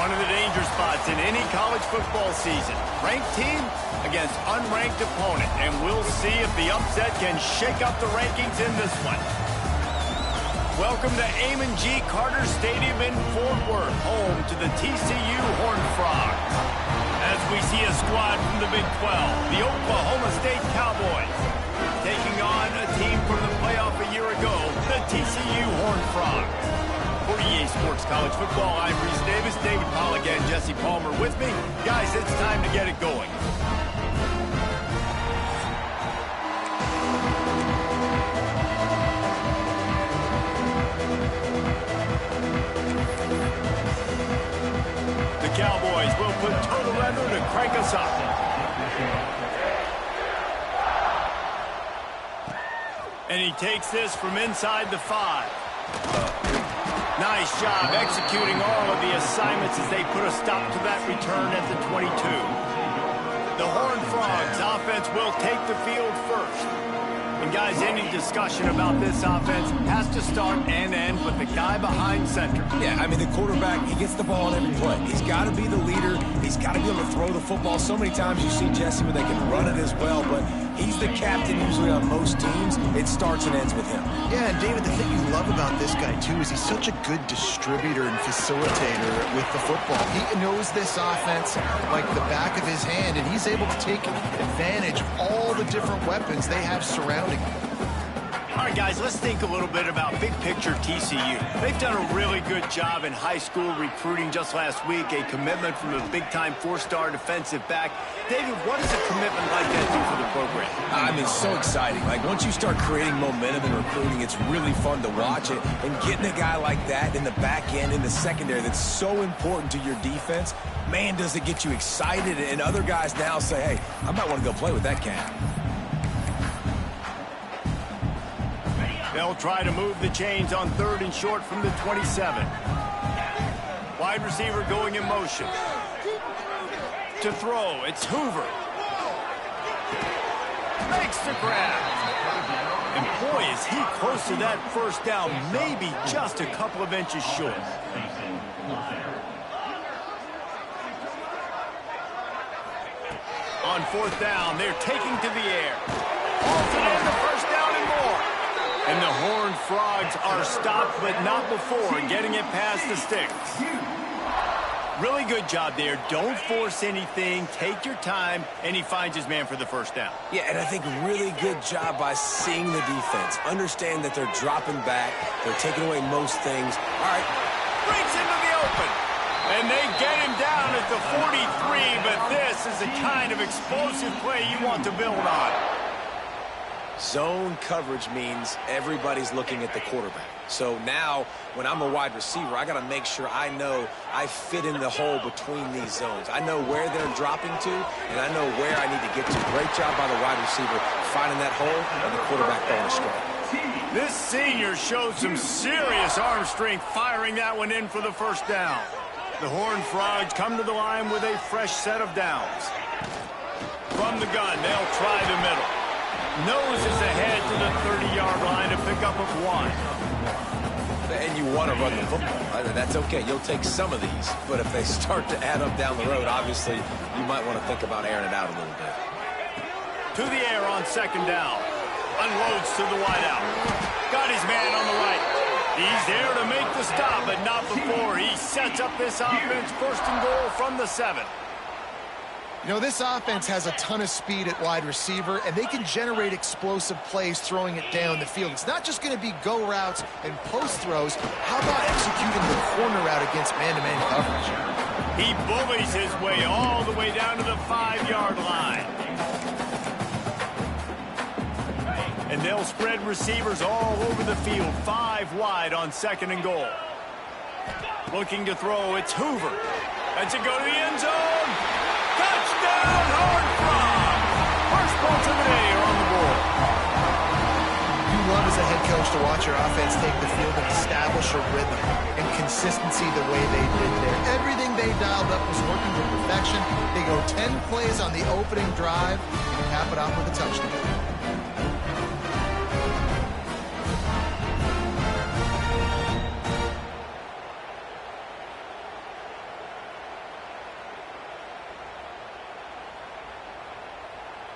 One of the danger spots in any college football season. Ranked team against unranked opponent. And we'll see if the upset can shake up the rankings in this one. Welcome to Amon G. Carter Stadium in Fort Worth, home to the TCU Horned Frogs. As we see a squad from the Big 12, the Oklahoma State Cowboys, taking on a team from the playoff a year ago, the TCU Horned Frogs. For EA Sports College Football, I'm Reese Davis, David Pollack, and Jesse Palmer with me. Guys, it's time to get it going. The Cowboys will put total render to crank us up. And he takes this from inside the 5. Nice job executing all of the assignments as they put a stop to that return at the 22. The Horned Frogs offense will take the field first. And guys, any discussion about this offense has to start and end with the guy behind center. Yeah, I mean, the quarterback, he gets the ball on every play. He's got to be the leader. He's got to be able to throw the football. So many times you see Jesse where they can run it as well, but he's the captain usually on most teams. It starts and ends with him. Yeah, and David, the thing you love about this guy, too, is he's such a good distributor and facilitator with the football. He knows this offense like the back of his hand, and he's able to take advantage of all the different weapons they have surrounding him. All right, guys, let's think a little bit about big picture TCU. They've done a really good job in high school recruiting just last week, a commitment from a big-time 4-star defensive back. David, what does a commitment like that do for the program? I mean, so exciting. Like, once you start creating momentum in recruiting, it's really fun to watch it. And getting a guy like that in the back end, in the secondary, that's so important to your defense, man, does it get you excited. And other guys now say, hey, I might want to go play with that cat. They'll try to move the chains on 3rd and short from the 27. Wide receiver going in motion. To throw, it's Hoover. Makes the grab. And boy, is he close to that first down, maybe just a couple of inches short. On 4th down, they're taking to the air. Holds it in, the first down and more. And the Horned Frogs are stopped, but not before getting it past the sticks. Really good job there. Don't force anything. Take your time, and he finds his man for the first down. Yeah, and I think really good job by seeing the defense. Understand that they're dropping back. They're taking away most things. All right. Breaks into the open. And they get him down at the 43, but this is the kind of explosive play you want to build on. Zone coverage means everybody's looking at the quarterback. So now, when I'm a wide receiver, I got to make sure I know I fit in the hole between these zones. I know where they're dropping to, and I know where I need to get to. Great job by the wide receiver finding that hole, and the quarterback going astray. This senior showed some serious arm strength firing that one in for the first down. The Horned Frogs come to the line with a fresh set of downs. From the gun, they'll try the middle. Noses ahead to the 30-yard line to pick up of 1. And you want to run the football. That's okay. You'll take some of these. But if they start to add up down the road, obviously, you might want to think about airing it out a little bit. To the air on 2nd down. Unloads to the wideout. Got his man on the right. He's there to make the stop, but not before he sets up this offense 1st and goal from the 7. You know, this offense has a ton of speed at wide receiver, and they can generate explosive plays throwing it down the field. It's not just going to be go routes and post throws. How about executing the corner route against man-to-man coverage? He bullies his way all the way down to the 5-yard line. And they'll spread receivers all over the field, 5 wide on 2nd and goal. Looking to throw, it's Hoover. Lets it go to the end zone. Touchdown, Horned Frogs! First points of the day are on the board. You love as a head coach to watch your offense take the field and establish a rhythm and consistency the way they did there. Everything they dialed up was working to perfection. They go 10 plays on the opening drive and cap it off with a touchdown.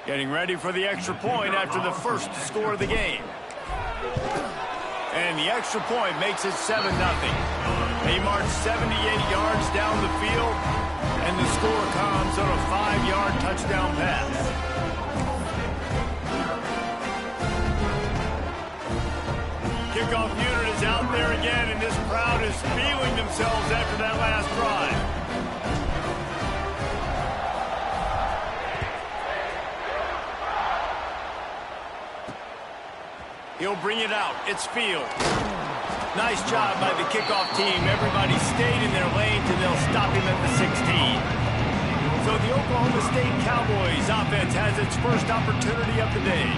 Getting ready for the extra point after the first score of the game. And the extra point makes it 7-0. They march 78 yards down the field, and the score comes on a 5-yard touchdown pass. Kickoff unit is out there again, and this crowd is feeling themselves after that last drive. He'll bring it out. It's Field. Nice job by the kickoff team. Everybody stayed in their lanes, and they'll stop him at the 16. So the Oklahoma State Cowboys offense has its first opportunity of the day.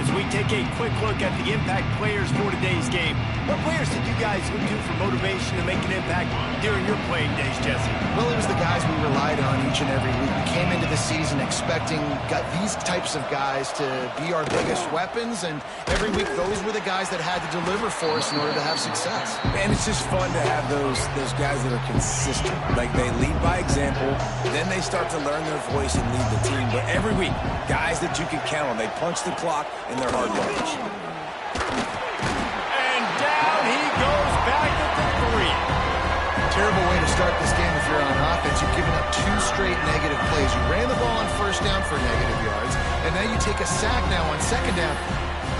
As we take a quick look at the impact players for today's game, what players did you guys look to for motivation to make an impact during your playing days, Jesse? Well, it was the guys we relied on each and every week. We came into the season expecting these types of guys to be our biggest weapons, and every week those were the guys that had to deliver for us in order to have success. And it's just fun to have those guys that are consistent. Like, they lead by example, then they start to learn their voice and lead the team. But every week, guys that you can count on, they punch the clock and they're hard yards. And down he goes back at the 3. Terrible way to start this game if you're on offense. You've given up 2 straight negative plays. You ran the ball on first down for negative yards, and now you take a sack now on second down.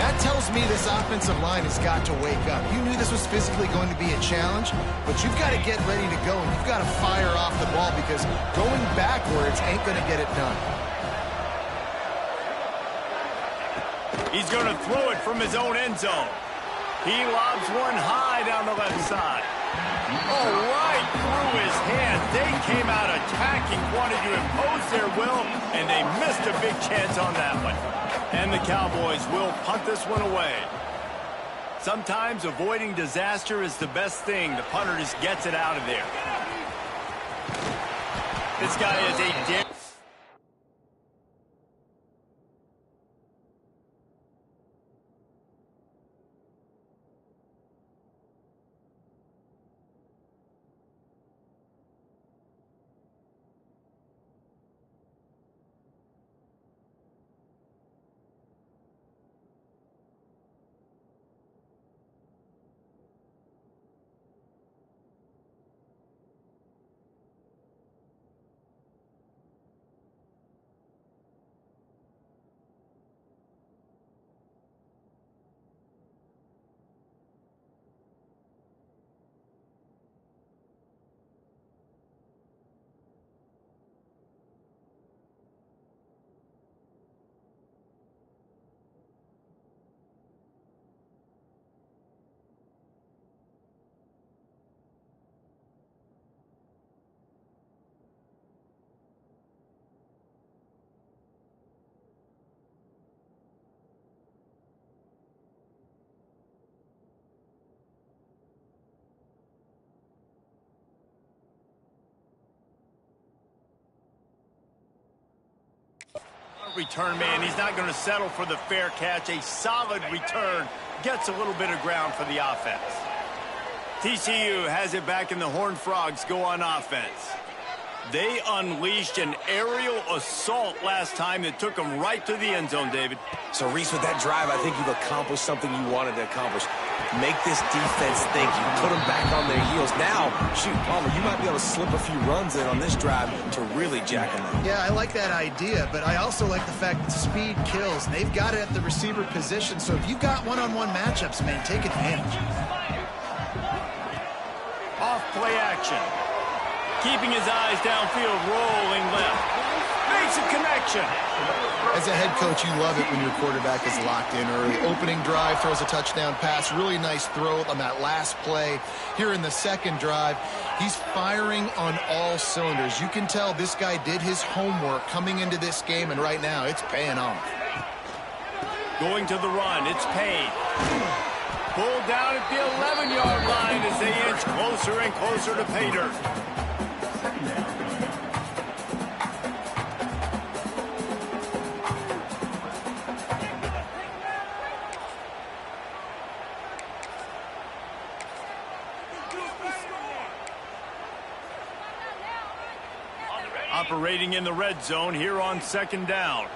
That tells me this offensive line has got to wake up. You knew this was physically going to be a challenge, but you've got to get ready to go, and you've got to fire off the ball because going backwards ain't going to get it done. He's going to throw it from his own end zone. He lobs one high down the left side. Oh, right through his hands. They came out attacking, wanted to impose their will, and they missed a big chance on that one. And the Cowboys will punt this one away. Sometimes avoiding disaster is the best thing. The punter just gets it out of there. This guy is a return man. He's not going to settle for the fair catch. A solid return gets a little bit of ground for the offense. TCU has it back, and the Horned Frogs go on offense. They unleashed an aerial assault last time that took them right to the end zone, David. So, Reese, with that drive, I think you've accomplished something you wanted to accomplish. Make this defense think. You put them back on their heels. Now, shoot, Palmer, you might be able to slip a few runs in on this drive to really jack them up. Yeah, I like that idea, but I also like the fact that speed kills. They've got it at the receiver position, so if you've got one-on-one matchups, man, take advantage. Off play action. Keeping his eyes downfield, rolling left. Makes a connection. As a head coach, you love it when your quarterback is locked in early. Opening drive, throws a touchdown pass. Really nice throw on that last play. Here in the second drive, he's firing on all cylinders. You can tell this guy did his homework coming into this game, and right now it's paying off. Going to the run, it's Payne. Pulled down at the 11-yard line as they inch closer and closer to pay dirt. Operating in the red zone here on second down.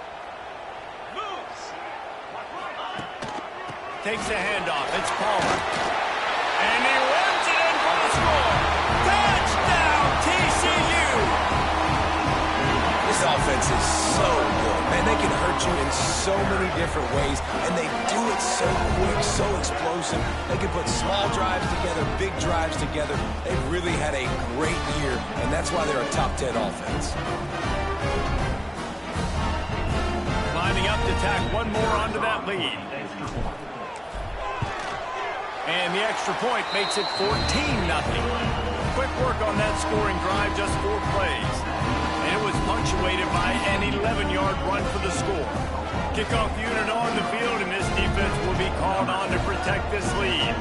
takes the handoff. It's Palmer. And he runs it in for the score. Touchdown, TCU! This offense is so good, man. They can hurt you in so many different ways, and they do it so quick, so explosive. They can put small drives together, big drives together. They've really had a great year, and that's why they're a top 10 offense. Lining up to tack one more onto that lead. And the extra point makes it 14-0. Quick work on that scoring drive, just 4 plays. And it was punctuated by an 11-yard run for the score. Kickoff unit on the field, and this defense will be called on to protect this lead.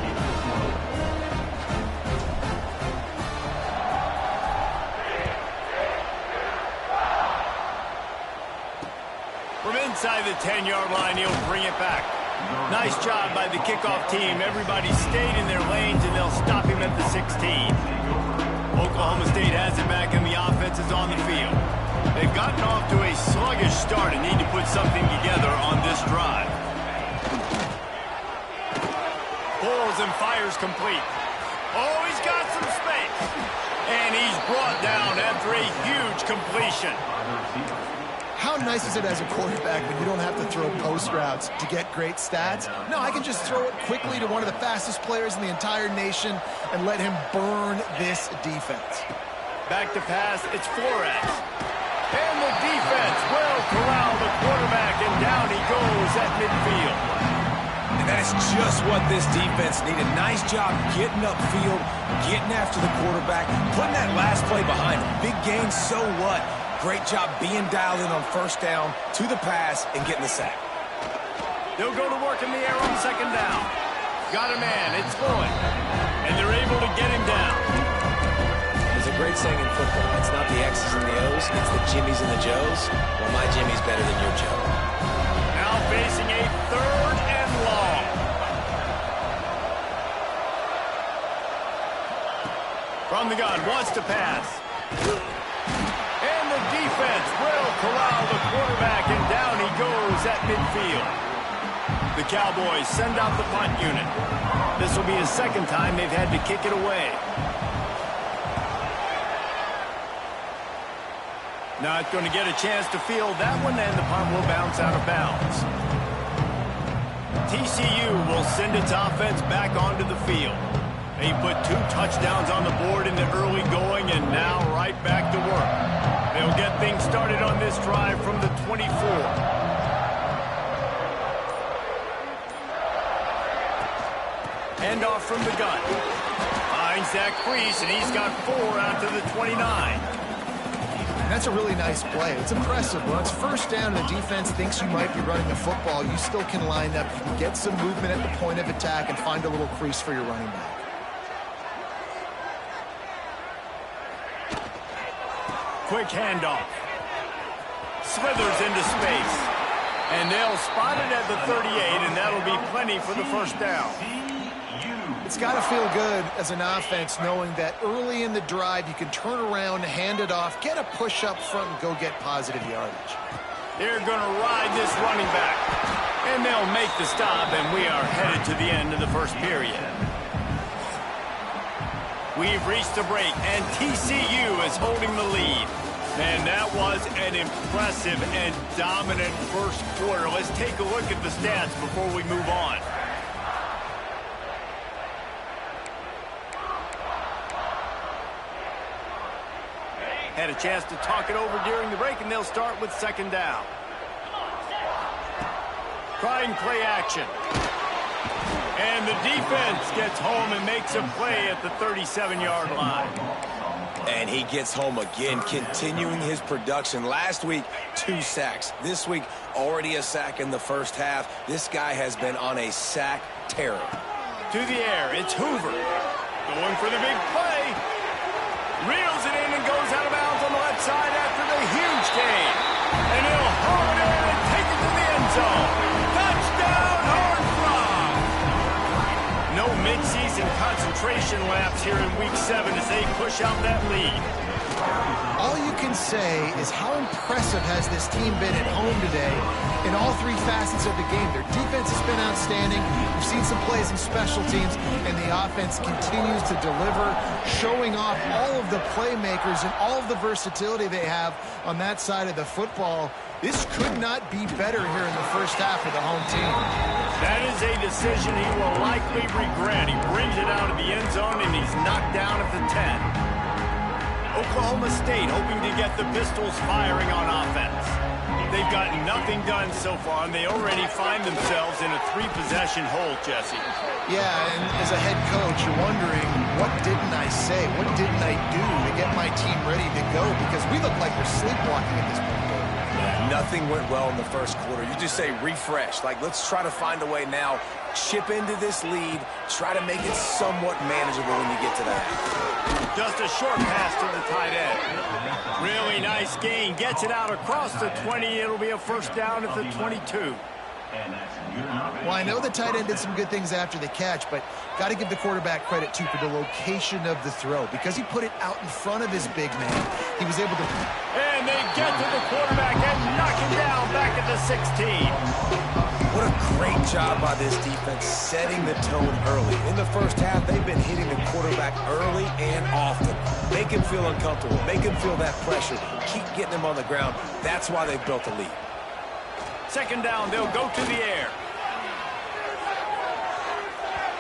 From inside the 10-yard line, he'll bring it back. Nice job by the kickoff team. Everybody stayed in their lanes, and they'll stop him at the 16. Oklahoma State has it back, and the offense is on the field. They've gotten off to a sluggish start and need to put something together on this drive. Pulls and fires complete. Oh, he's got some space. And he's brought down after a huge completion. How nice is it as a quarterback when you don't have to throw post routes to get great stats? No, I can just throw it quickly to one of the fastest players in the entire nation and let him burn this defense. Back to pass, it's Flores. And the defense will corral the quarterback, and down he goes at midfield. And that is just what this defense needed. Nice job getting upfield, getting after the quarterback, putting that last play behind him. Big gain, so what? Great job being dialed in on first down to the pass and getting the sack. They'll go to work in the air on second down. Got a man, it's going. And they're able to get him down. There's a great saying in football. It's not the X's and the O's, it's the Jimmies and the Joes. Well, my Jimmy's better than your Joe. Now facing a 3rd and long. From the gun, wants to pass. And the defense will corral the quarterback, and down he goes at midfield. The Cowboys send out the punt unit. This will be his 2nd time they've had to kick it away. Not going to get a chance to field that one, and the punt will bounce out of bounds. TCU will send its offense back onto the field. They put 2 touchdowns on the board in the early going, and now right back to work. They'll get things started on this drive from the 24. Handoff from the gun. Finds Zach Priest, and he's got 4 out to the 29. That's a really nice play. It's impressive. When it's first down and the defense thinks you might be running the football, you still can line up. You can get some movement at the point of attack and find a little crease for your running back. Quick handoff. Slithers into space. And they'll spot it at the 38, and that'll be plenty for the first down. It's got to feel good as an offense knowing that early in the drive you can turn around, hand it off, get a push up front, and go get positive yardage. They're going to ride this running back. And they'll make the stop, and we are headed to the end of the first period. We've reached the break, and TCU is holding the lead. And that was an impressive and dominant first quarter. Let's take a look at the stats before we move on. Had a chance to talk it over during the break, and they'll start with second down. Trying play action. And the defense gets home and makes a play at the 37-yard line. And he gets home again, continuing his production. Last week, 2 sacks. This week, already a sack in the first half. This guy has been on a sack terror. To the air, it's Hoover. Going for the big play. Reels it in and goes out of bounds on the left side after the huge gain. And he'll haul it in and take it to the end zone. Touchdown, Horned Frog! No midseason concentration laps here in Week 7 as they push out that lead. All you can say is how impressive has this team been at home today in all 3 facets essence of the game. Their defense has been outstanding. We've seen some plays in special teams, and the offense continues to deliver, showing off all of the playmakers and all of the versatility they have on that side of the football. This could not be better here in the first half of the home team. That is a decision he will likely regret. He brings it out of the end zone, and he's knocked down at the 10. Oklahoma State hoping to get the Pistols firing on offense. They've gotten nothing done so far, and they already find themselves in a 3-possession hole, Jesse. Yeah, and as a head coach, you're wondering, what didn't I say? What didn't I do to get my team ready to go? Because we look like we're sleepwalking at this point. Nothing went well in the first quarter. You just say refresh. Like, let's try to find a way now, chip into this lead, try to make it somewhat manageable when you get to that. Just a short pass to the tight end. Really nice gain. Gets it out across the 20. It'll be a first down at the 22. Well, I know the tight end did some good things after the catch, but got to give the quarterback credit, too, for the location of the throw. Because he put it out in front of his big man, he was able to... And they get to the quarterback and knock him down back at the 16. What a great job by this defense setting the tone early. In the first half, they've been hitting the quarterback early and often. Make him feel uncomfortable. Make him feel that pressure. Keep getting him on the ground. That's why they've built a lead. Second down, they'll go to the air.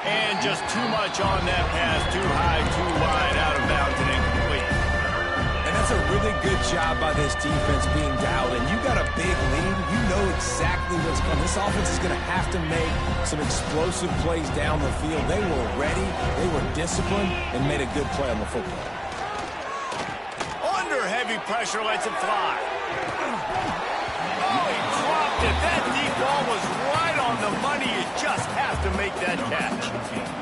And just too much on that pass. Too high, too wide, out of bounds, and incomplete. And that's a really good job by this defense being dialed in. You got a big lead. You know exactly what's coming. This offense is going to have to make some explosive plays down the field. They were ready. They were disciplined and made a good play on the football. Under heavy pressure, lets it fly. Oh, he dropped it. That deep ball was right on the money. You just have to make that catch.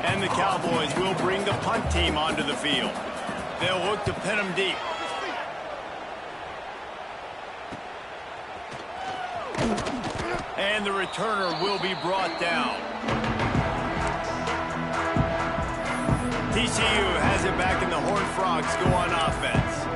And the Cowboys will bring the punt team onto the field. They'll look to pin them deep. And the returner will be brought down. TCU has it back, and the Horned Frogs go on offense.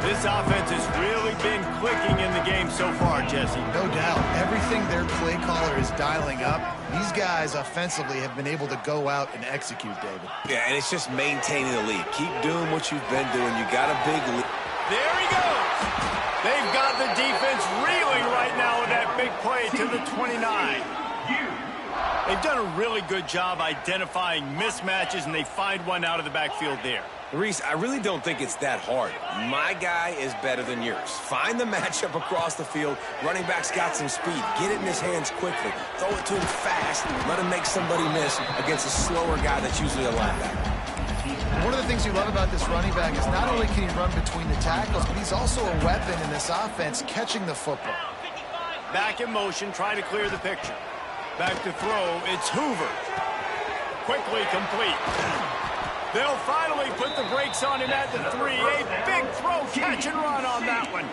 This offense has really been clicking in the game so far, Jesse. No doubt. Everything their play caller is dialing up, these guys offensively have been able to go out and execute, David. Yeah, and it's just maintaining the lead. Keep doing what you've been doing. You got a big lead. There he goes. They've got the defense reeling right now with that big play to the 29. They've done a really good job identifying mismatches, and they find one out of the backfield there. Reese, I really don't think it's that hard. My guy is better than yours. Find the matchup across the field. Running back's got some speed. Get it in his hands quickly. Throw it to him fast. Let him make somebody miss against a slower guy that's usually a linebacker. One of the things you love about this running back is not only can he run between the tackles, but he's also a weapon in this offense, catching the football. Back in motion, trying to clear the picture. Back to throw, it's Hoover. Quickly complete. They'll finally put the brakes on him at the 3. A big throw, catch and run on that one.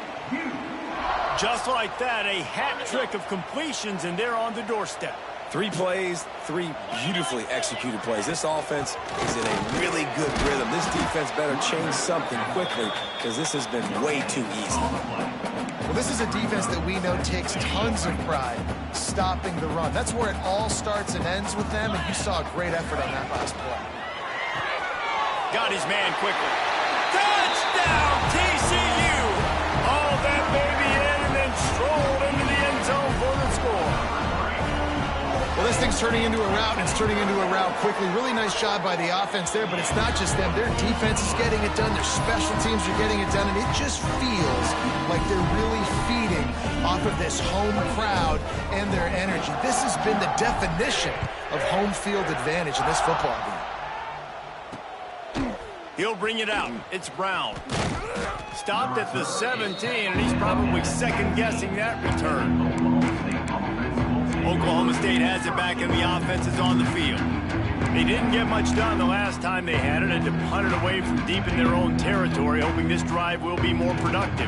Just like that, a hat trick of completions, and they're on the doorstep. 3 plays, 3 beautifully executed plays. This offense is in a really good rhythm. This defense better change something quickly because this has been way too easy. Well, this is a defense that we know takes tons of pride stopping the run. That's where it all starts and ends with them, and you saw a great effort on that last play. Got his man quickly. Touchdown, TCU! All that baby in and then strolled into the end zone for the score. Well, this thing's turning into a rout, and it's turning into a rout quickly. Really nice job by the offense there, but it's not just them. Their defense is getting it done. Their special teams are getting it done, and it just feels like they're really feeding off of this home crowd and their energy. This has been the definition of home field advantage in this football game. He'll bring it out. It's Brown. Stopped at the 17, and he's probably second-guessing that return. Oklahoma State has it back, and the offense is on the field. They didn't get much done the last time they had it, and to punt it away from deep in their own territory, hoping this drive will be more productive.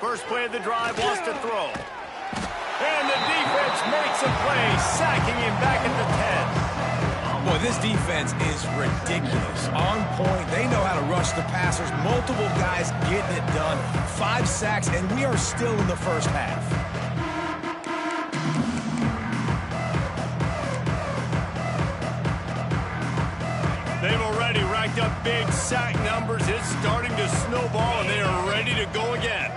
First play of the drive, wants to throw. And the defense makes a play, sacking him back at the 10. Boy, this defense is ridiculous. On point, they know how to rush the passers. Multiple guys getting it done. 5 sacks, and we are still in the first half. They've already racked up big sack numbers. It's starting to snowball, and they are ready to go again.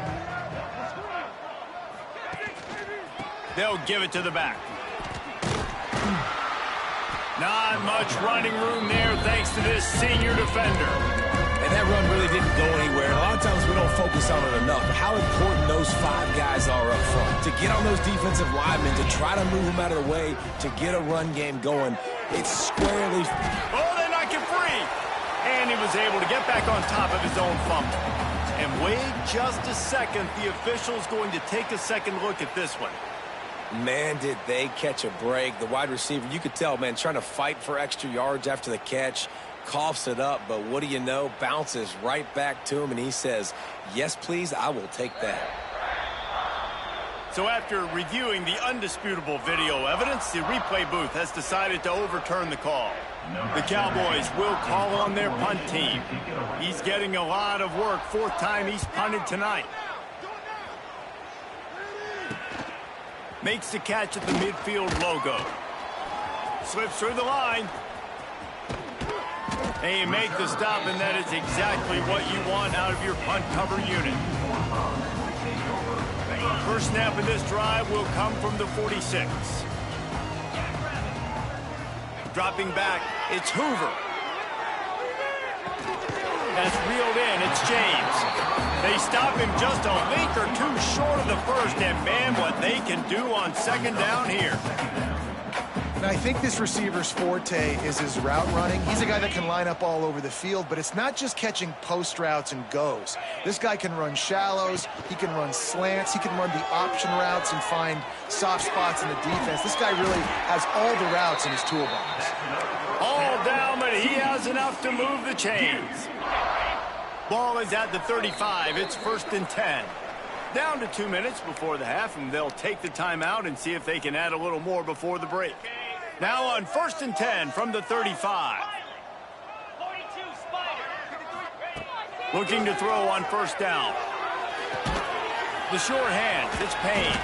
They'll give it to the back. Not much running room there thanks to this senior defender. And that run really didn't go anywhere. A lot of times we don't focus on it enough, but how important those 5 guys are up front. To get on those defensive linemen, to try to move them out of the way, to get a run game going, it's squarely... Oh, they knock him free. And he was able to get back on top of his own fumble. And wait just a second. The official's going to take a second look at this one. Man, did they catch a break. The wide receiver, you could tell, man, trying to fight for extra yards after the catch, coughs it up, but what do you know? Bounces right back to him, and he says, yes, please, I will take that. So after reviewing the undisputable video evidence, the replay booth has decided to overturn the call. The Cowboys will call on their punt team. He's getting a lot of work. 4th time he's punted tonight. Makes the catch at the midfield logo. Slips through the line. And you make the stop, and that is exactly what you want out of your punt cover unit. First snap in this drive will come from the 46. Dropping back, it's Hoover. That's reeled in, it's James. They stop him just a link or 2 short of the first, and man, what they can do on 2nd down here. And I think this receiver's forte is his route running. He's a guy that can line up all over the field, but it's not just catching post routes and goes. This guy can run shallows, he can run slants, he can run the option routes and find soft spots in the defense. This guy really has all the routes in his toolbox. All down, but he has enough to move the chains. Ball is at the 35. It's 1st and 10. Down to 2 minutes before the half, and they'll take the timeout and see if they can add a little more before the break. Now on 1st and 10 from the 35. Looking to throw on 1st down. The short hands, it's Payne.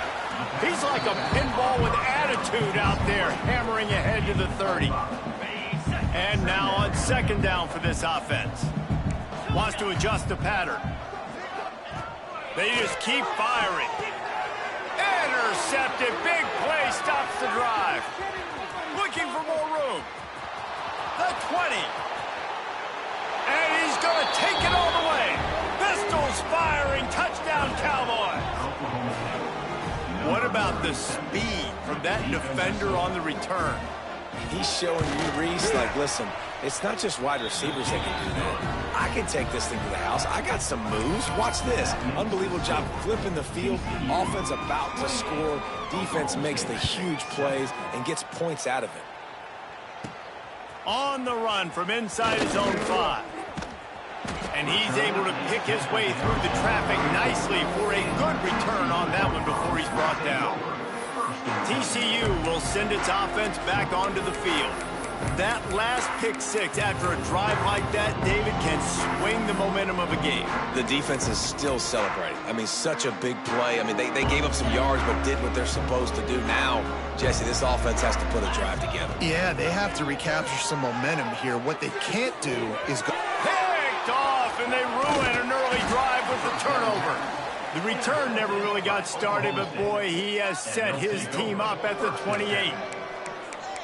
He's like a pinball with attitude out there, hammering ahead to the 30. And now on 2nd down for this offense. Wants to adjust the pattern. They just keep firing. Intercepted. Big play stops the drive. Looking for more room. The 20. And he's going to take it all the way. Pistols firing. Touchdown, Cowboys. What about the speed from that defender on the return? He's showing you, Reese, like, listen, it's not just wide receivers that can do that. I can take this thing to the house. I got some moves. Watch this. Unbelievable job flipping the field. Offense about to score. Defense makes the huge plays and gets points out of it. On the run from inside his own 5. And he's able to pick his way through the traffic nicely for a good return on that one before he's brought down. TCU will send its offense back onto the field. That last pick 6 after a drive like that, David, can swing the momentum of a game. The defense is still celebrating. I mean, such a big play. I mean, they gave up some yards but did what they're supposed to do. Now, Jesse, this offense has to put a drive together. Yeah, they have to recapture some momentum here. What they can't do is go... Picked off, and they ruin an early drive with the turnover. The return never really got started, but boy, he has set his team up at the 28.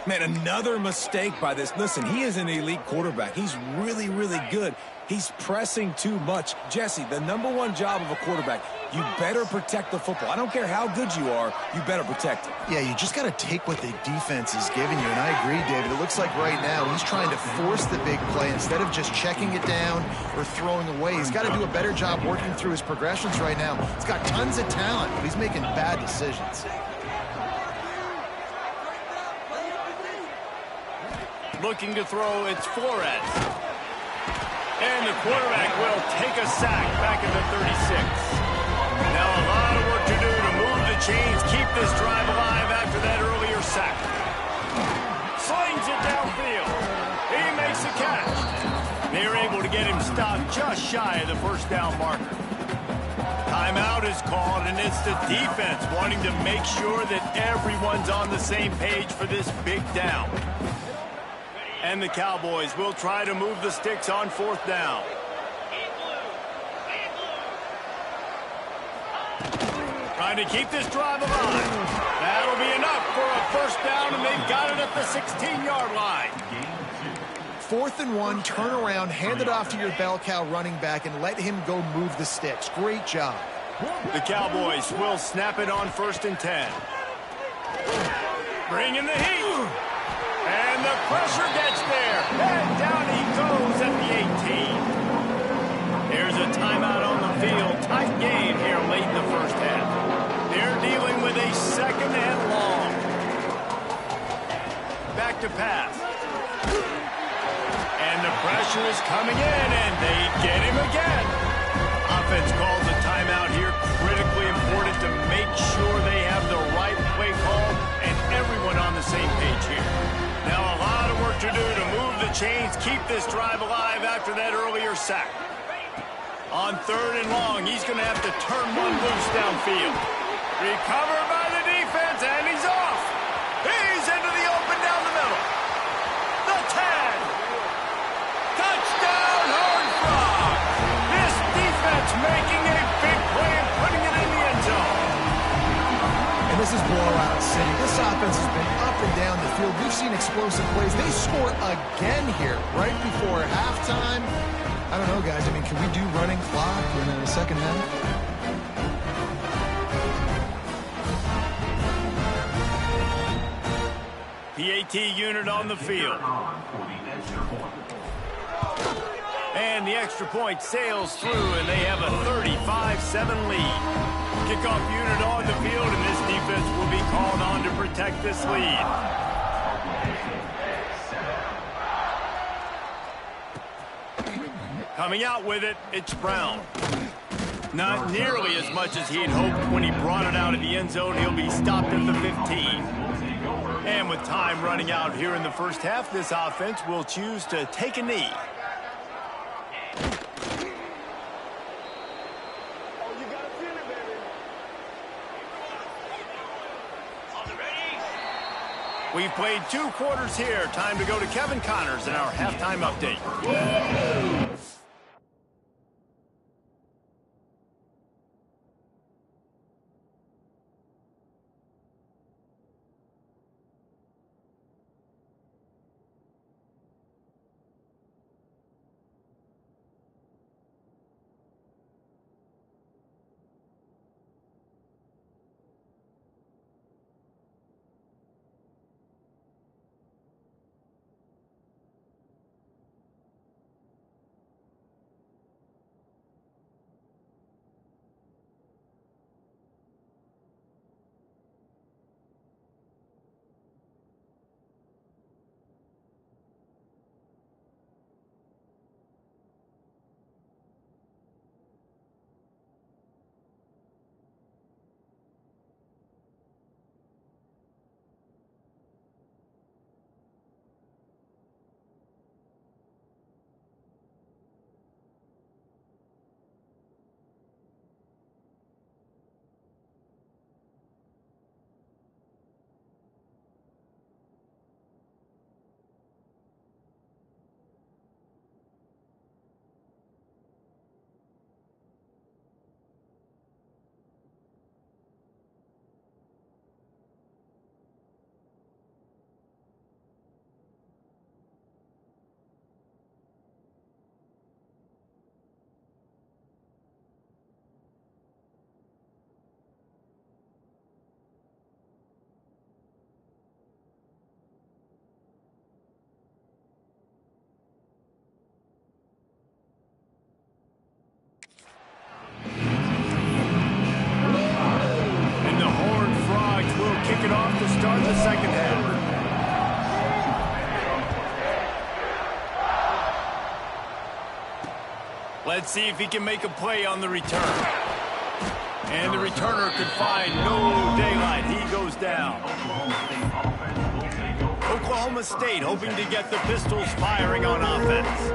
Man, another mistake by this. Listen, he is an elite quarterback. He's really, really good. He's pressing too much. Jesse, the #1 job of a quarterback, you better protect the football. I don't care how good you are, you better protect it. Yeah, you just got to take what the defense is giving you, and I agree, David. It looks like right now he's trying to force the big play instead of just checking it down or throwing away. He's got to do a better job working through his progressions right now. He's got tons of talent, but he's making bad decisions. Looking to throw, it's Flores. And the quarterback will take a sack back at the 36. Now a lot of work to do to move the chains, keep this drive alive after that earlier sack. Slings it downfield. shy of the first down marker. Timeout is called, and it's the defense wanting to make sure that everyone's on the same page for this big down. And the Cowboys will try to move the sticks on fourth down. Trying to keep this drive alive. That'll be enough for a first down, and they've got it at the 16-yard line. 4th and 1, turn around, hand it off to your bell cow running back, and let him go move the sticks. Great job. The Cowboys will snap it on 1st and 10. Bring in the heat. And the pressure gets there. And down he goes at the 18. Here's a timeout on the field. Tight game here late in the first half. They're dealing with a 2nd and long. Back to pass. And the pressure is coming in, and they get him again. Offense calls a timeout here. Critically important to make sure they have the right play call and everyone on the same page here. Now a lot of work to do to move the chains, keep this drive alive after that earlier sack. On 3rd and long, he's going to have to turn one loose downfield. Recovered by the defense, and he's off. He's into the open down the middle. The tag. Touchdown, Horned Frog. This defense making a big play and putting it in the end zone. And this is blowout city. This offense has been up and down the field. We've seen explosive plays. They score again here right before halftime. I don't know, guys. I mean, can we do running clock in the second half? PAT unit on the field. And the extra point sails through, and they have a 35-7 lead. Kickoff unit on the field, and this defense will be called on to protect this lead. Coming out with it, it's Brown. Not nearly as much as he had hoped when he brought it out of the end zone. He'll be stopped at the 15. And with time running out here in the first half, this offense will choose to take a knee. We've played 2 quarters here. Time to go to Kevin Connors in our halftime update. Start the second half. Let's see if he can make a play on the return. And the returner could find no daylight. He goes down. Oklahoma State hoping to get the Pistols firing on offense.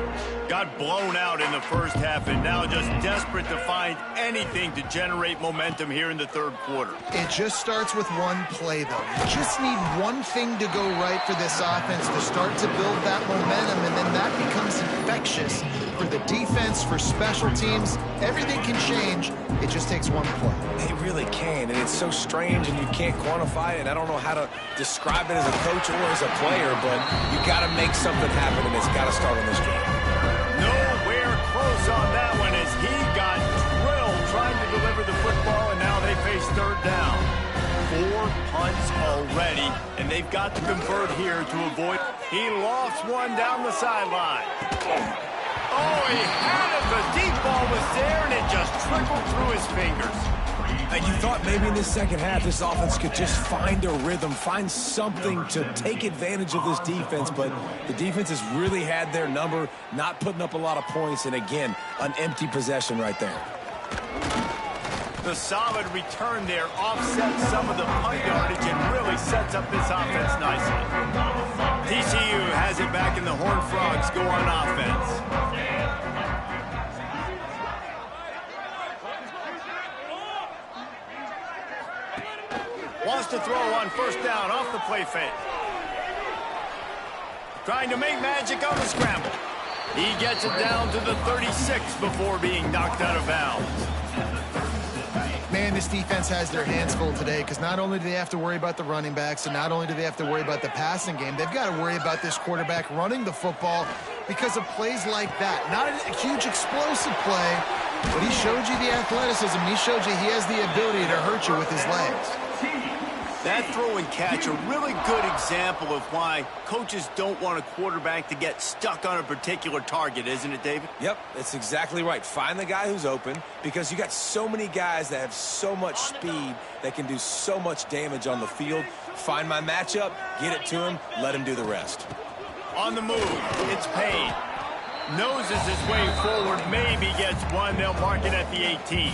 got blown out in the first half and now just desperate to find anything to generate momentum here in the third quarter. It just starts with one play, though. You just need one thing to go right for this offense to start to build that momentum, and then that becomes infectious for the defense, for special teams. Everything can change. It just takes one play. It really can, and it's so strange, and you can't quantify it. I don't know how to describe it as a coach or as a player, but you got to make something happen, and it's got to start in this game. Nowhere close on that one as he got drilled trying to deliver the football, and now they face third down. 4 punts already, and they've got to convert here to avoid. He lost one down the sideline. Oh, he had it. The deep ball was there, and it just trickled through his fingers. And you thought maybe in the second half this offense could just find a rhythm, find something to take advantage of this defense, but the defense has really had their number, not putting up a lot of points, and again, an empty possession right there. The solid return there offsets some of the punt yardage and really sets up this offense nicely. TCU has it back, and the Horned Frogs go on offense. Wants to throw on first down off the play fake. Trying to make magic on the scramble. He gets it down to the 36 before being knocked out of bounds. Man, this defense has their hands full today because not only do they have to worry about the running backs and not only do they have to worry about the passing game, they've got to worry about this quarterback running the football because of plays like that. Not a huge explosive play, but he showed you the athleticism. He showed you he has the ability to hurt you with his legs. That throw and catch, a really good example of why coaches don't want a quarterback to get stuck on a particular target, isn't it, David? Yep, that's exactly right. Find the guy who's open because you got so many guys that have so much speed that can do so much damage on the field. Find my matchup, get it to him, let him do the rest. On the move, it's Payne. Noses his way forward, maybe gets one. They'll mark it at the 18.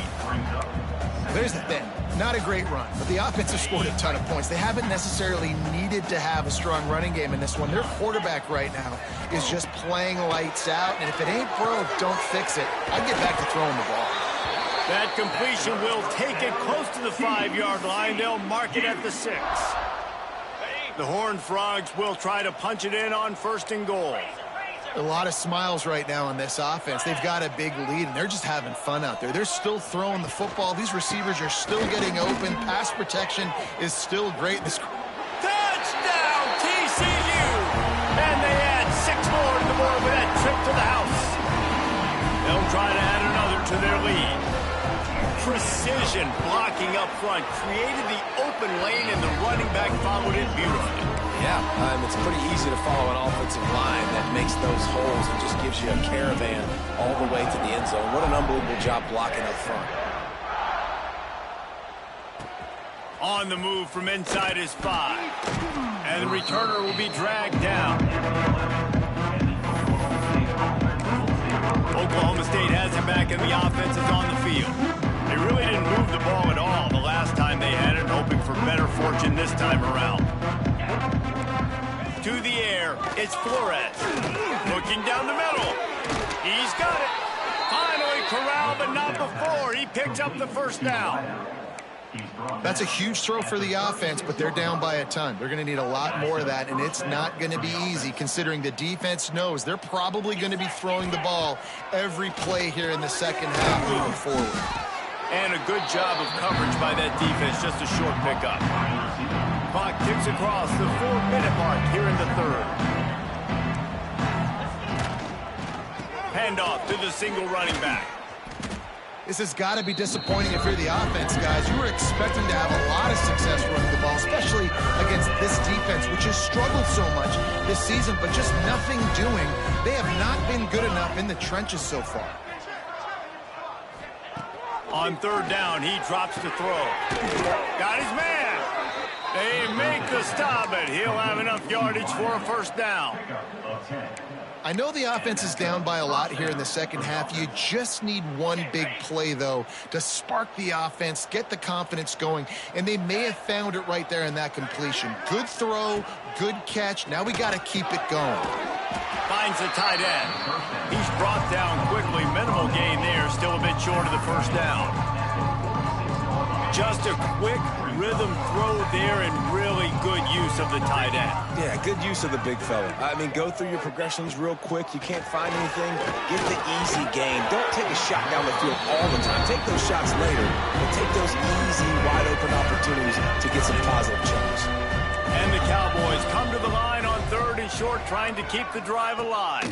There's the thing. Not a great run, but the offense has scored a ton of points. They haven't necessarily needed to have a strong running game in this one. Their quarterback right now is just playing lights out, and if it ain't broke, don't fix it. I'd get back to throwing the ball. That completion will take it close to the 5-yard line. They'll mark it at the 6. The Horned Frogs will try to punch it in on first and goal. A lot of smiles right now on this offense. They've got a big lead, and they're just having fun out there. They're still throwing the football. These receivers are still getting open. Pass protection is still great. Touchdown, TCU! And they add 6 more to the board with that trip to the house. They'll try to add another to their lead. Precision blocking up front created the open lane, and the running back followed it beautifully. Yeah, it's pretty easy to follow an offensive line that makes those holes and just gives you a caravan all the way to the end zone. What an unbelievable job blocking up front. On the move from inside his 5. And the returner will be dragged down. Oklahoma State has it back, and the offense is on the field. They really didn't move the ball at all the last time they had it, hoping for better fortune this time around. To the air, it's Flores. Looking down the middle. He's got it. Finally corralled, but not before. He picks up the first down. That's a huge throw for the offense, but they're down by a ton. They're going to need a lot more of that, and it's not going to be easy considering the defense knows they're probably going to be throwing the ball every play here in the second half moving forward. And a good job of coverage by that defense, just a short pickup. Clock ticks across the 4-minute mark here in the third. Handoff to the single running back. This has got to be disappointing if you're the offense, guys. You were expecting to have a lot of success running the ball, especially against this defense, which has struggled so much this season, but just nothing doing. They have not been good enough in the trenches so far. On third down, he drops to throw. Got his man. They make the stop, but he'll have enough yardage for a first down. I know the offense is down by a lot here in the second half. You just need one big play, though, to spark the offense, get the confidence going, and they may have found it right there in that completion. Good throw, good catch. Now we got to keep it going. Finds the tight end. He's brought down quickly. Minimal gain there, still a bit short of the first down. Just a quick rhythm throw there and really good use of the tight end. Yeah, good use of the big fella. I mean, go through your progressions real quick. You can't find anything. Get the easy gain. Don't take a shot down the field all the time. Take those shots later, but take those easy, wide-open opportunities to get some positive chunks. And the Cowboys come to the line on 3rd and short, trying to keep the drive alive.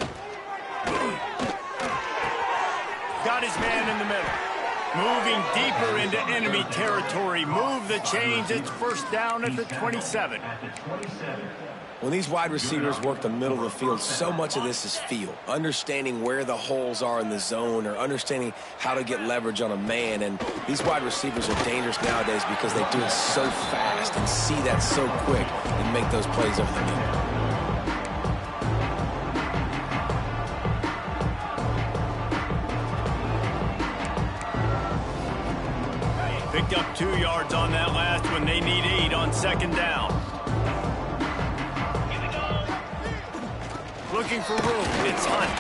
Got his man in the middle. Moving deeper into enemy territory. Move the chains. It's first down at the 27. When these wide receivers work the middle of the field, so much of this is feel. Understanding where the holes are in the zone or understanding how to get leverage on a man. And these wide receivers are dangerous nowadays because they do it so fast and see that so quick and make those plays over the middle. Picked up 2 yards on that last one. They need 8 on 2nd down. Looking for room. It's Hunt.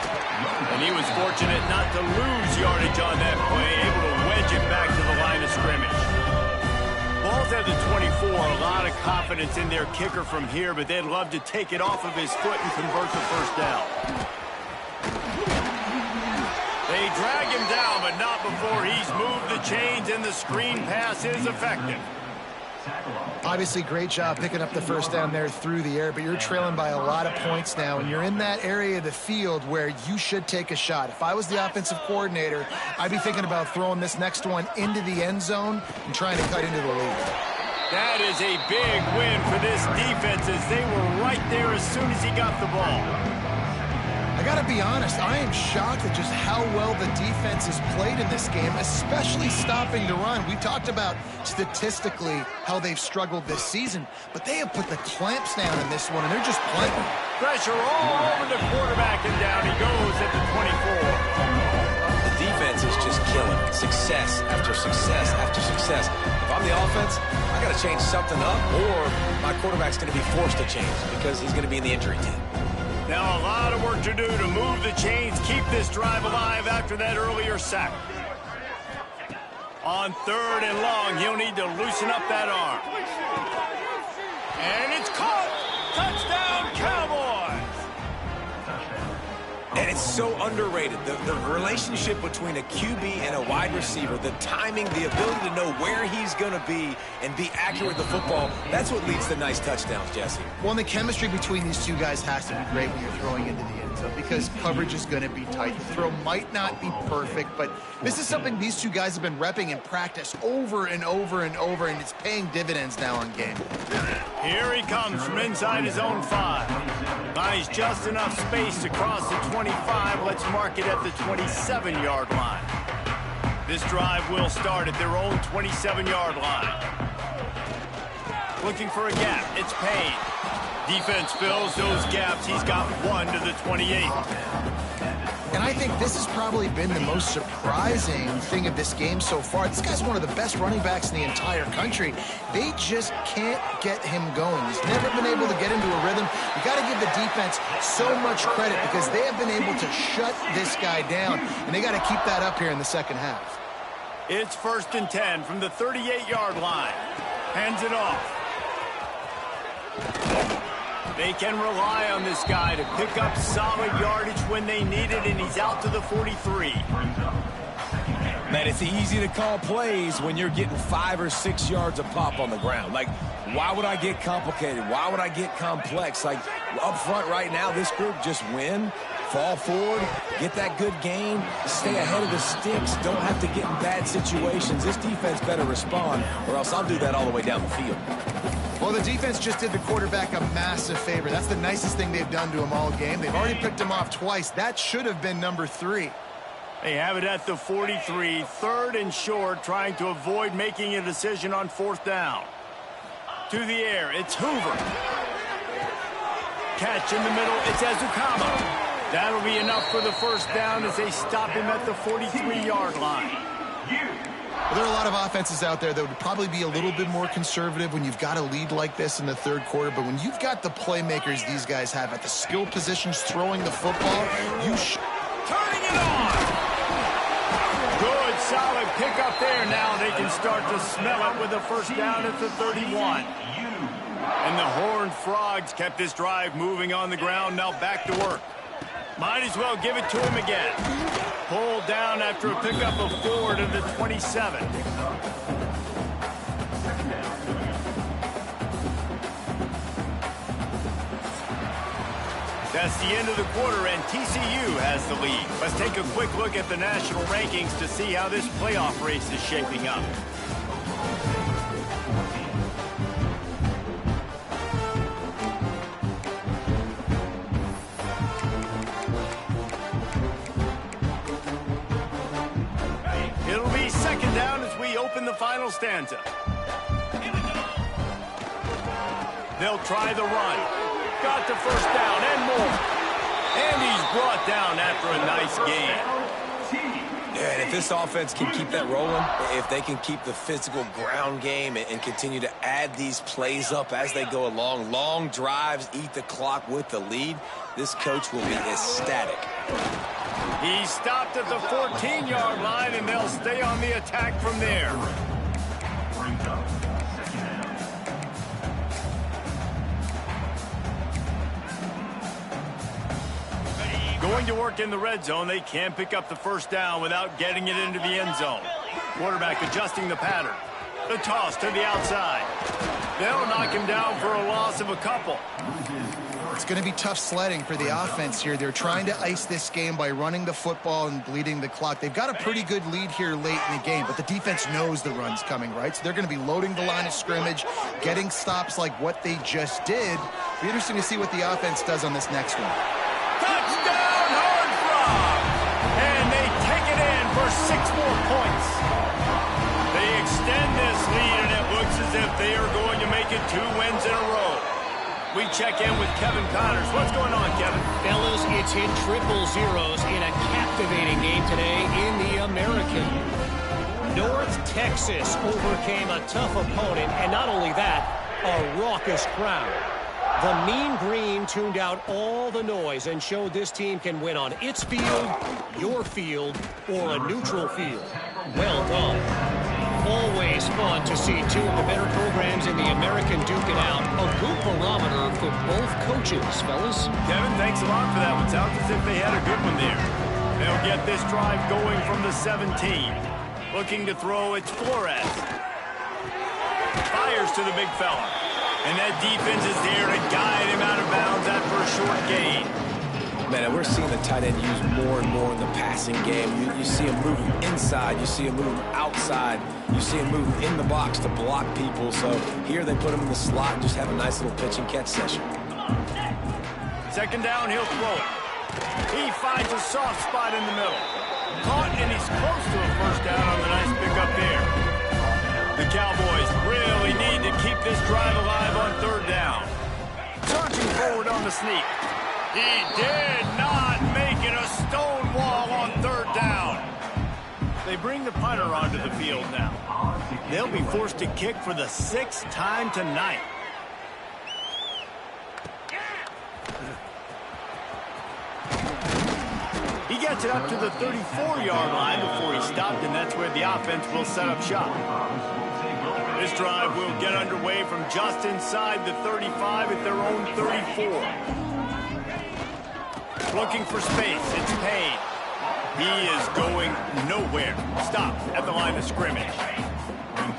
And he was fortunate not to lose yardage on that play, able to wedge it back to the line of scrimmage. Ball's at the 24. A lot of confidence in their kicker from here, but they'd love to take it off of his foot and convert the first down. They drag him down, but not before he's moved the chains, and the screen pass is effective. Obviously, great job picking up the first down there through the air, but you're trailing by a lot of points now, and you're in that area of the field where you should take a shot. If I was the offensive coordinator, I'd be thinking about throwing this next one into the end zone and trying to cut into the lead. That is a big win for this defense, as they were right there as soon as he got the ball. I got to be honest, I am shocked at just how well the defense has played in this game, especially stopping the run. We talked about statistically how they've struggled this season, but they have put the clamps down in this one, and they're just playing. Pressure all over the quarterback, and down he goes at the 24. The defense is just killing it. Success after success after success. If I'm the offense, I got to change something up, or my quarterback's going to be forced to change because he's going to be in the injury team. Now a lot of work to do to move the chains, keep this drive alive after that earlier sack. On 3rd and long, he'll need to loosen up that arm. And it's caught! Touchdown, Cowboys! And it's so underrated. The relationship between a QB and a wide receiver, the timing, the ability to know where he's going to be and be accurate with the football, that's what leads to nice touchdowns, Jesse. Well, and the chemistry between these two guys has to be great when you're throwing into the end zone because coverage is going to be tight. The throw might not be perfect, but this is something these two guys have been repping in practice over and over and over, and it's paying dividends now on game. Here he comes from inside his own 5. Buys just enough space to cross the 25. Let's mark it at the 27-yard line. This drive will start at their own 27-yard line. Looking for a gap. It's Payne. Defense fills those gaps. He's got 1 to the 28. And I think this has probably been the most surprising thing of this game so far. This guy's one of the best running backs in the entire country. They just can't get him going. He's never been able to get into a rhythm. You got to give the defense so much credit because they have been able to shut this guy down, and they got to keep that up here in the second half. It's 1st and 10 from the 38-yard line. Hands it off. They can rely on this guy to pick up solid yardage when they need it, and he's out to the 43. Man, it's easy to call plays when you're getting 5 or 6 yards a pop on the ground. Like, why would I get complicated? Why would I get complex? Like, up front right now, this group just win, fall forward, get that good gain, stay ahead of the sticks, don't have to get in bad situations. This defense better respond, or else I'll do that all the way down the field. Well, the defense just did the quarterback a massive favor. That's the nicest thing they've done to him all game. They've already picked him off twice. That should have been number 3. They have it at the 43, 3rd and short, trying to avoid making a decision on 4th down. To the air, it's Hoover. Catch in the middle, it's Ezukama. That'll be enough for the first down as they stop him at the 43-yard line. There are a lot of offenses out there that would probably be a little bit more conservative when you've got a lead like this in the 3rd quarter, but when you've got the playmakers these guys have at the skill positions throwing the football, turning it on. Good, solid pickup there. Now they can start to smell it with a first down at the 31. And the Horned Frogs kept this drive moving on the ground. Now back to work. Might as well give it to him again. Pulled down after a pickup of 4 to the 27. That's the end of the quarter, and TCU has the lead. Let's take a quick look at the national rankings to see how this playoff race is shaping up. It'll be second down as we open the final stanza. They'll try the run. Got the first down and more. And he's brought down after a nice gain. Yeah, and if this offense can keep that rolling, if they can keep the physical ground game and continue to add these plays up as they go along, long drives, eat the clock with the lead, this coach will be ecstatic. He stopped at the 14-yard line, and they'll stay on the attack from there. Going to work in the red zone, they can't pick up the first down without getting it into the end zone. Quarterback adjusting the pattern. The toss to the outside. They'll knock him down for a loss of a couple. It's going to be tough sledding for the offense here. They're trying to ice this game by running the football and bleeding the clock. They've got a pretty good lead here late in the game, but the defense knows the run's coming, right? So they're going to be loading the line of scrimmage, getting stops like what they just did. It'll be interesting to see what the offense does on this next one. Touchdown, Horned Frog! And they take it in for 6 more points. They extend this lead, and it looks as if they are going to make it 2 wins in a row. We check in with Kevin Connors. What's going on, Kevin? Fellas, it's hit triple zeros in a captivating game today in the American. North Texas overcame a tough opponent, and not only that, a raucous crowd. The Mean Green tuned out all the noise and showed this team can win on its field, your field, or a neutral field. Well done. Always fun to see 2 of the better programs in the American duke it out. A good barometer for both coaches, fellas. Kevin, thanks a lot for that one. Sounds as if they had a good one there. They'll get this drive going from the 17. Looking to throw, it's Flores. Fires to the big fella. And that defense is there to guide him out of bounds after a short gain. Man, we're seeing the tight end used more and more in the passing game. You see him moving inside. You see him moving outside. You see him moving in the box to block people. So here they put him in the slot and just have a nice little pitch and catch session. Second down, he'll throw it. He finds a soft spot in the middle. Caught, and he's close to a first down on the nice pickup there. The Cowboys really need to keep this drive alive on 3rd down. Charging forward on the sneak. He did not make it a stone wall on 3rd down. They bring the punter onto the field now. They'll be forced to kick for the 6th time tonight. He gets it up to the 34-yard line before he stopped, and that's where the offense will set up shop. This drive will get underway from just inside the 35 at their own 34. Looking for space. It's Payne. He is going nowhere. Stop at the line of scrimmage.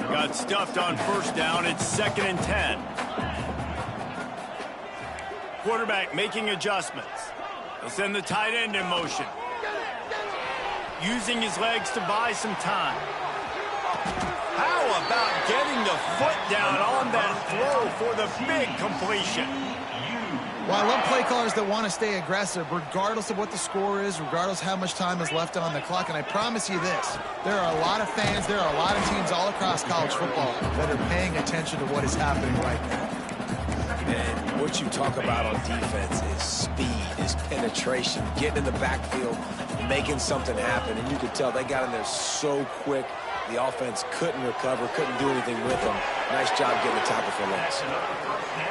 Got stuffed on first down. It's 2nd and 10. Quarterback making adjustments. They'll send the tight end in motion. Using his legs to buy some time. How about getting the foot down on that throw for the big completion? Well, I love play callers that want to stay aggressive, regardless of what the score is, regardless how much time is left on the clock. And I promise you this, there are a lot of fans, there are a lot of teams all across college football that are paying attention to what is happening right now. And what you talk about on defense is speed, is penetration, getting in the backfield, making something happen. And you could tell they got in there so quick. The offense couldn't recover, couldn't do anything with them. Nice job getting the tackle for loss.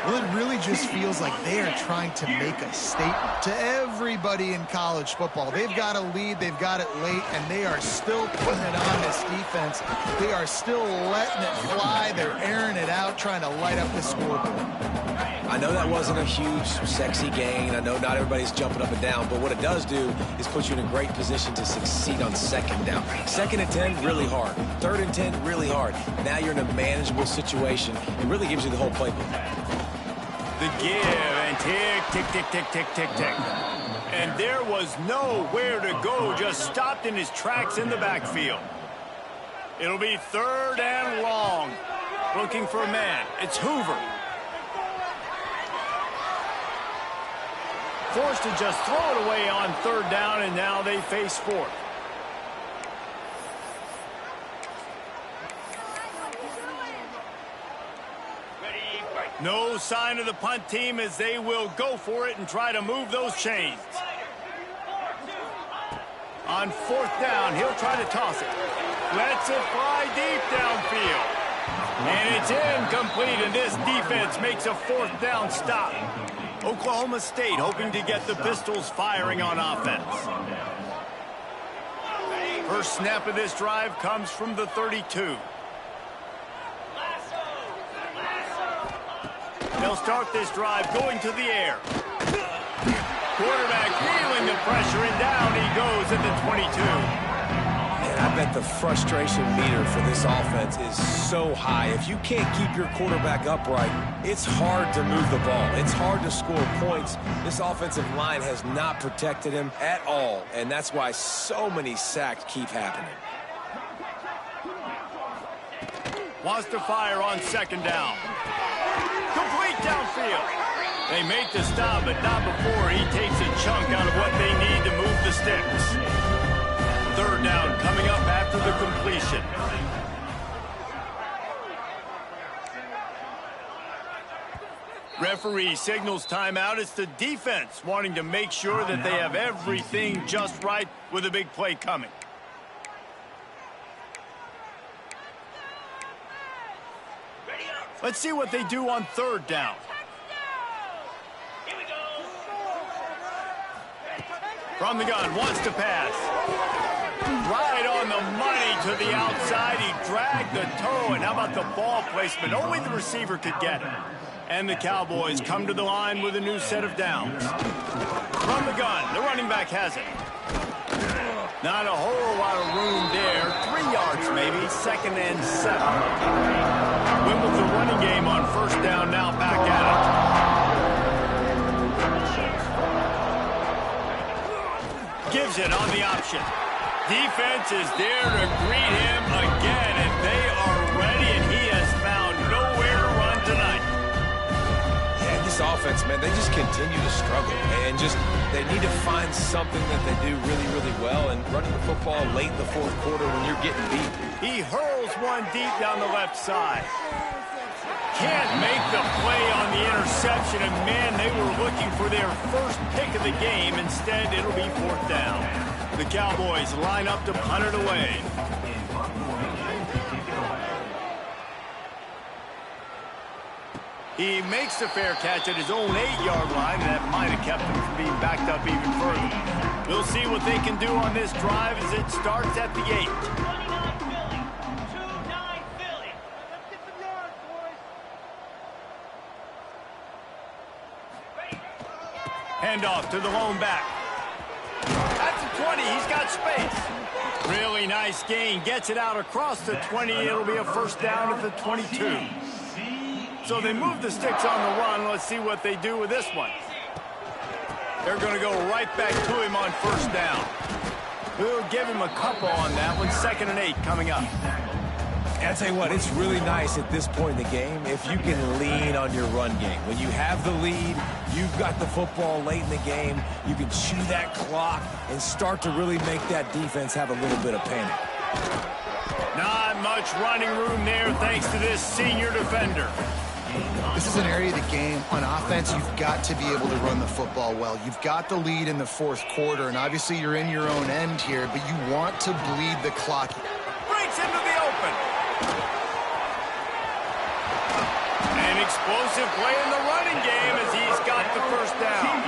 Well, it really just feels like they are trying to make a statement to everybody in college football. They've got a lead, they've got it late, and they are still putting it on this defense. They are still letting it fly. They're airing it out, trying to light up the scoreboard. I know that wasn't a huge, sexy gain. I know not everybody's jumping up and down, but what it does do is put you in a great position to succeed on second down. 2nd and 10, really hard. 3rd and 10, really hard. Now you're in a manageable situation. It really gives you the whole playbook. The give and tick, tick, tick, tick, tick, tick, tick. And there was nowhere to go, just stopped in his tracks in the backfield. It'll be 3rd and long. Looking for a man. It's Hoover. Forced to just throw it away on 3rd down, and now they face 4th. No sign of the punt team as they will go for it and try to move those chains. On 4th down, he'll try to toss it. Lets it fly deep downfield. And it's incomplete, and this defense makes a 4th down stop. Oklahoma State hoping to get the Pistols firing on offense. First snap of this drive comes from the 32. They'll start this drive going to the air. Quarterback feeling the pressure, and down he goes at the 22. And I bet the frustration meter for this offense is so high. If you can't keep your quarterback upright, it's hard to move the ball. It's hard to score points. This offensive line has not protected him at all, and that's why so many sacks keep happening. Wants to fire on 2nd down. Complete downfield. They make the stop, but not before he takes a chunk out of what they need to move the sticks. 3rd down coming up after the completion. Referee signals timeout. It's the defense wanting to make sure that they have everything just right with a big play coming. Let's see what they do on 3rd down. From the gun, wants to pass. Right on the money to the outside. He dragged the toe, and how about the ball placement? Only the receiver could get it. And the Cowboys come to the line with a new set of downs. From the gun, the running back has it. Not a whole lot of room there. 3 yards maybe, 2nd and 7. Wimbledon running game on 1st down, now back at it. Gives it on the option. Defense is there to greet him again, and they are ready, and he has found nowhere to run tonight. Yeah, this offense, man, they just continue to struggle. And they need to find something that they do really, really well. And running the football late in the 4th quarter when you're getting beat. He hurls one deep down the left side. Can't make the play on the interception, and man, they were looking for their first pick of the game. Instead, it'll be 4th down. The Cowboys line up to punt it away. He makes the fair catch at his own 8-yard line, and that might have kept him from being backed up even further. We'll see what they can do on this drive as it starts at the 8. Handoff to the lone back. At the 20, he's got space. Really nice gain. Gets it out across the 20. It'll be a 1st down at the 22. So they move the sticks on the run. Let's see what they do with this one. They're going to go right back to him on 1st down. We'll give him a couple on that one. 2nd and 8 coming up. And I'll tell you what, it's really nice at this point in the game if you can lean on your run game. When you have the lead, you've got the football late in the game, you can chew that clock and start to really make that defense have a little bit of panic. Not much running room there thanks to this senior defender. This is an area of the game. On offense, you've got to be able to run the football well. You've got the lead in the 4th quarter, and obviously you're in your own end here, but you want to bleed the clock. Breaks into the open. explosive play in the running game as he's got the first down.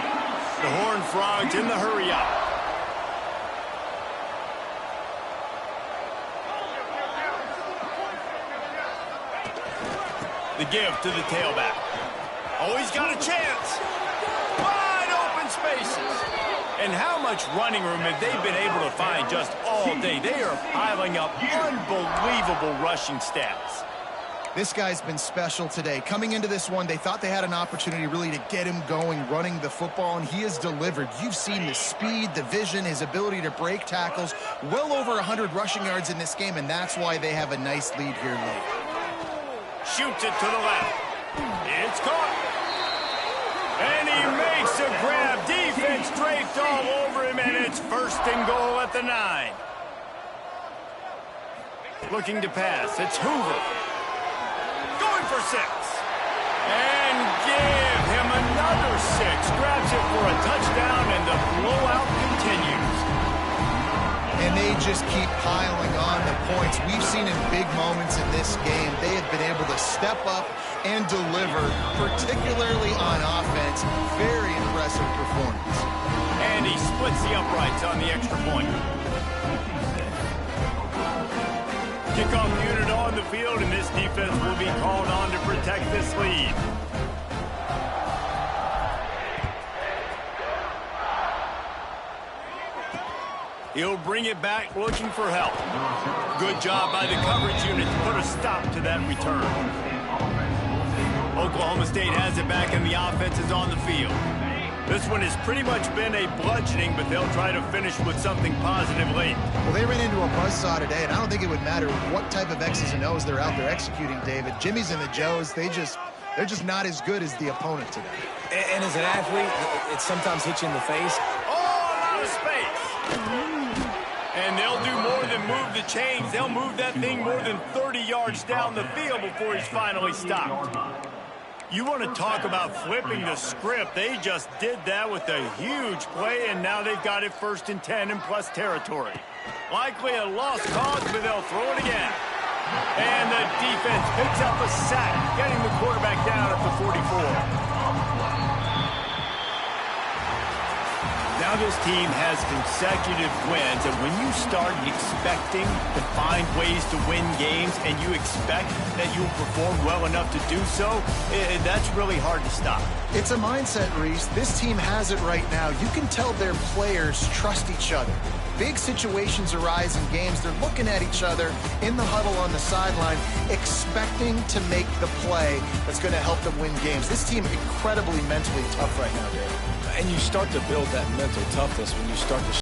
The Horned Frogs in the hurry up. The give to the tailback. Oh, he's got a chance. Wide open spaces. And how much running room have they been able to find just all day? They are piling up unbelievable rushing stats. This guy's been special today. Coming into this one, they thought they had an opportunity really to get him going, running the football, and he has delivered. You've seen the speed, the vision, his ability to break tackles. Well over 100 rushing yards in this game, and that's why they have a nice lead here late. Shoots it to the left. It's caught. And he makes a grab. Defense draped all over him, and it's 1st and goal at the 9. Looking to pass. It's Hoover. Going for 6. And give him another 6. Grabs it for a touchdown, and the blowout continues. And they just keep piling on the points. We've seen in big moments in this game, they have been able to step up and deliver, particularly on offense. Very impressive performance. And he splits the uprights on the extra point. Kickoff unit on the field, and this defense will be called on to protect this lead. He'll bring it back looking for help. Good job by the coverage unit to put a stop to that return. Oklahoma State has it back and the offense is on the field. This one has pretty much been a bludgeoning, but they'll try to finish with something positive late. Well, they ran into a buzzsaw today, and I don't think it would matter what type of X's and O's they're out there executing, David. Jimmy's and the Joes, they're just not as good as the opponent today. And as an athlete, it sometimes hits you in the face. Oh, a lot of space. And they'll do more than move the chains. They'll move that thing more than 30 yards down the field before he's finally stopped. You want to talk about flipping the script. They just did that with a huge play, and now they've got it 1st and 10 in plus territory. Likely a lost cause, but they'll throw it again. And the defense picks up a sack, getting the quarterback down at the 44. Now this team has consecutive wins, and when you start expecting to find ways to win games and you expect that you'll perform well enough to do so, that's really hard to stop. It's a mindset, Reese. This team has it right now. You can tell their players trust each other. Big situations arise in games. They're looking at each other in the huddle on the sideline, expecting to make the play that's going to help them win games. This team incredibly mentally tough right now, Dave. And you start to build that mental toughness when you start to